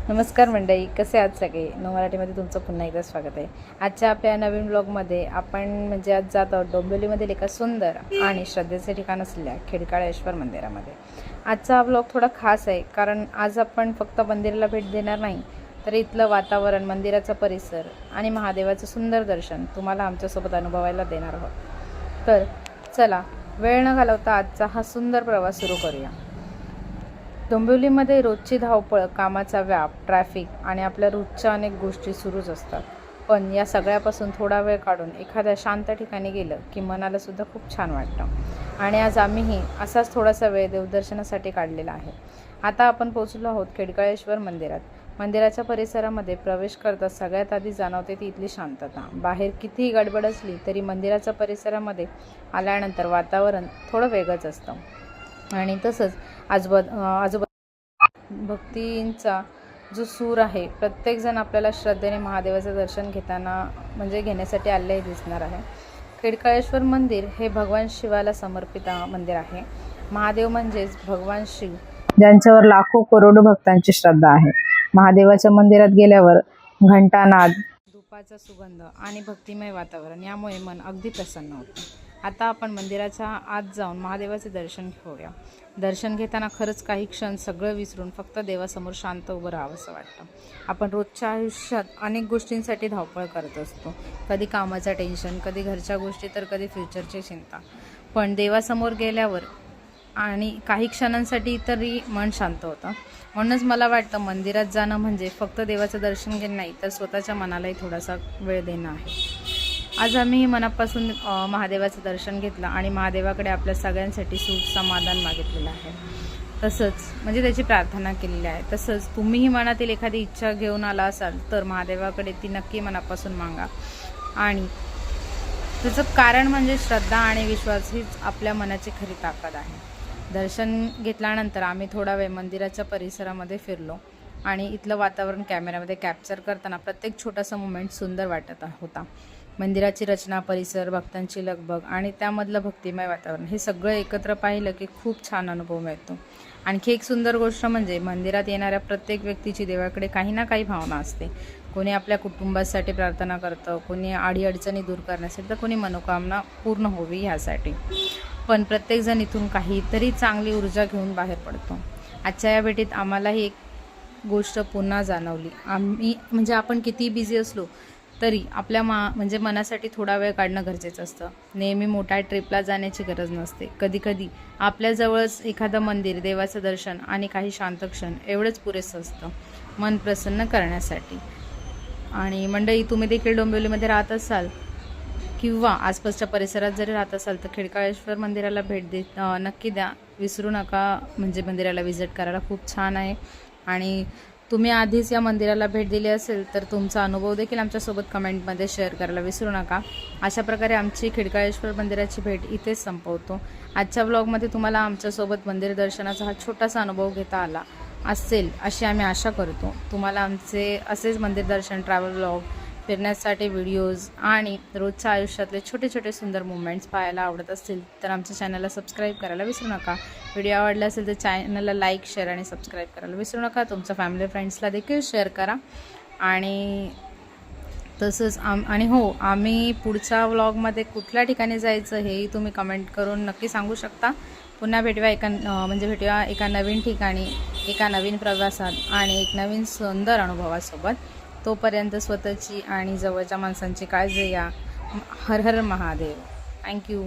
नमस्कार मंडळी, कसे आहात सगळे? मराठीमध्ये तुमचं पुन्हा एकदा स्वागत आहे. आजच्या आपल्या नवीन ब्लॉगमध्ये आपण आज जात आहोत डोंबिवलीमधील एका सुंदर आणि श्रद्धेचे ठिकाण असलेल्या खिडकाळेश्वर मंदिरामध्ये. आजचा हा ब्लॉग थोडा खास आहे, कारण आज आपण फक्त मंदिराला भेट देणार नाही, तर इथलं वातावरण, मंदिराचा परिसर आणि महादेवाचं सुंदर दर्शन तुम्हाला आमच्यासोबत अनुभवायला देणार आहोत. तर चला, वेळ न घालवता आजचा हा सुंदर प्रवास सुरू करूया. डोंबिवलीमध्ये रोजची धावपळ, कामाचा व्याप, ट्रॅफिक आणि आपल्या रोजच्या अनेक गोष्टी सुरूच असतात. पण या सगळ्यापासून थोडा वेळ काढून एखाद्या शांत ठिकाणी गेलं की मनाला सुद्धा खूप छान वाटतं. आणि आज आम्हीही असाच थोडासा वेळ देवदर्शनासाठी काढलेला आहे. आता आपण पोहोचलो आहोत खिडकाळेश्वर मंदिरात. मंदिराच्या परिसरामध्ये प्रवेश करता सगळ्यात आधी जाणवते ती इथली शांतता. बाहेर कितीही गडबड असली तरी मंदिराच्या परिसरामध्ये आल्यानंतर वातावरण थोडं वेगळंच असतं. आणि तसंच आजूबाजू भक्तींचा जो सूर आहे, प्रत्येकजण आपल्याला श्रद्धेने महादेवाचं दर्शन घेण्यासाठी आलेले दिसणार आहे. खिडकाळेश्वर मंदिर हे भगवान शिवाला समर्पित मंदिर आहे. महादेव म्हणजेच भगवान शिव, ज्यांच्यावर लाखो करोडो भक्तांची श्रद्धा आहे. महादेवाच्या मंदिरात गेल्यावर घंटानाद, धुपाचा सुगंध आणि भक्तिमय वातावरण यामुळे मन अगदी प्रसन्न होतं. आता आपण मंदिराच्या आत जाऊन महादेवाचे दर्शन घेऊया. दर्शन घेताना खरंच काही क्षण सगळं विसरून फक्त देवासमोर शांत उभं राहावं असं वाटतं. आपण रोजच्या आयुष्यात अनेक गोष्टींसाठी धावपळ करत असतो. कधी कामाचं टेन्शन, कधी घरच्या गोष्टी, तर कधी फ्युचरची चिंता. पण देवासमोर गेल्यावर आणि काही क्षणांसाठी तरी मन शांत होतं. म्हणूनच मला वाटतं मंदिरात जाणं म्हणजे फक्त देवाचं दर्शन घेणं नाही, तर स्वतःच्या मनालाही थोडासा वेळ देणं आहे. आज आम्ही मनापासून महादेवाचं दर्शन घेतलं आणि महादेवाकडे आपल्या सगळ्यांसाठी सुख समाधान मागितलेलं आहे. तसंच त्याची प्रार्थना केलेली आहे. तसंच तुम्हीही मनातील एखादी इच्छा घेऊन आला असाल तर महादेवाकडे ती नक्की मनापासून मागा. आणि त्याचं कारण म्हणजे श्रद्धा आणि विश्वास हीच आपल्या मनाची खरी ताकद आहे. दर्शन घेतल्यानंतर आम्ही थोडा वेळ मंदिराच्या परिसरामध्ये फिरलो आणि इथलं वातावरण कॅमेऱ्यामध्ये कॅप्चर करताना प्रत्येक छोटासा मोमेंट सुंदर वाटत होता. मंदिराची रचना, परिसर, भक्तांची लगबग आणि त्यामधलं भक्तिमय वातावरण हे सगळं एकत्र पाहिलं की खूप छान अनुभव मिळतो. आणखी एक सुंदर गोष्ट म्हणजे मंदिरात येणाऱ्या प्रत्येक व्यक्तीची देवाकडे काही ना काही भावना असते. कोणी आपल्या कुटुंबासाठी प्रार्थना करतं, कोणी अडीअडचणी दूर करण्यासाठी, तर कोणी मनोकामना पूर्ण होवी ह्यासाठी. पण प्रत्येकजण इथून काहीतरी चांगली ऊर्जा घेऊन बाहेर पडतो. आजच्या या भेटीत आम्हालाही एक गोष्ट पुन्हा जाणवली. आपण कितीही बिझी असलो तरी आपल्या मनासाठी थोडा वेळ काढणं गरजेचं असतं. नेहमी मोठ्या ट्रिपला जाण्याची गरज नसते. कधीकधी आपल्याजवळच एखादं मंदिर, देवाचं दर्शन आणि काही शांत क्षण एवढंच पुरेसं असतं मन प्रसन्न करण्यासाठी. आणि मंडळी, तुम्ही देखील डोंबिवलीमध्ये राहत असाल किंवा आसपासच्या परिसरात जरी राहत असाल तर खिडकाळेश्वर मंदिराला भेट नक्की द्या. विसरू नका. मंदिराला व्हिजिट करायला खूप छान आहे. आणि तुम्ही आधीच या मंदिराला भेट दिली असेल तर तुमचा अनुभव देखील आमच्यासोबत कमेंटमध्ये शेअर करायला विसरू नका. अशा प्रकारे आमची खिडकाळेश्वर मंदिराची भेट इथेच संपवतो. आजच्या ब्लॉगमध्ये तुम्हाला आमच्यासोबत मंदिर दर्शनाचा हा छोटासा अनुभव घेता आला असेल अशी आम्ही आशा करतो. तुम्हाला आमचे असेच मंदिर दर्शन, ट्रॅव्हल ब्लॉग, फिरण्यासाठी व्हिडिओज आणि रोजच्या आयुष्यातले छोटे छोटे सुंदर मुवमेंट्स पाहायला आवडत असतील तर आमच्या चॅनलला सबस्क्राईब करायला विसरू नका. व्हिडिओ आवडला असेल तर चॅनलला लाईक, शेअर आणि सबस्क्राईब करायला विसरू नका. तुमच्या फॅमिली फ्रेंड्सला देखील शेअर करा. आणि तसंच आम्ही पुढच्या व्लॉगमध्ये कुठल्या ठिकाणी जायचं हेही तुम्ही कमेंट करून नक्की सांगू शकता. पुन्हा भेटूया एका नवीन ठिकाणी, एका नवीन प्रवासात आणि एक नवीन सुंदर अनुभवासोबत. तोपर्यंत स्वतःची आणि जवळच्या माणसांची काळजी घ्या. हर हर महादेव. थँक्यू.